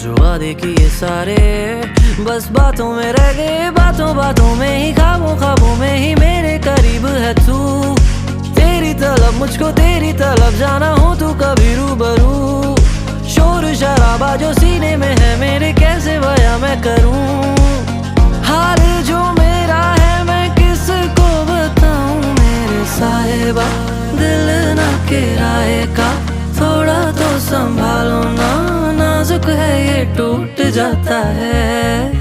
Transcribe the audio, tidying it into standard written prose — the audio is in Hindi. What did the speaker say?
जो वादे किए सारे बस बातों में रह गए, बातों बातों में ही, ख्वाबों ख्वाबों में ही मेरे करीब है तू। तेरी तलब मुझको तेरी तलब जाना हो तू कभी रूबरू। शोर शराबा जो सीने में है मेरे कैसे बयां मैं करूं। हाल जो मेरा है मैं किसको बताऊं मेरे साहिबा, दिल ना किराए का थोड़ा तो संभालो ना, नाजुक है ये टूट जाता है।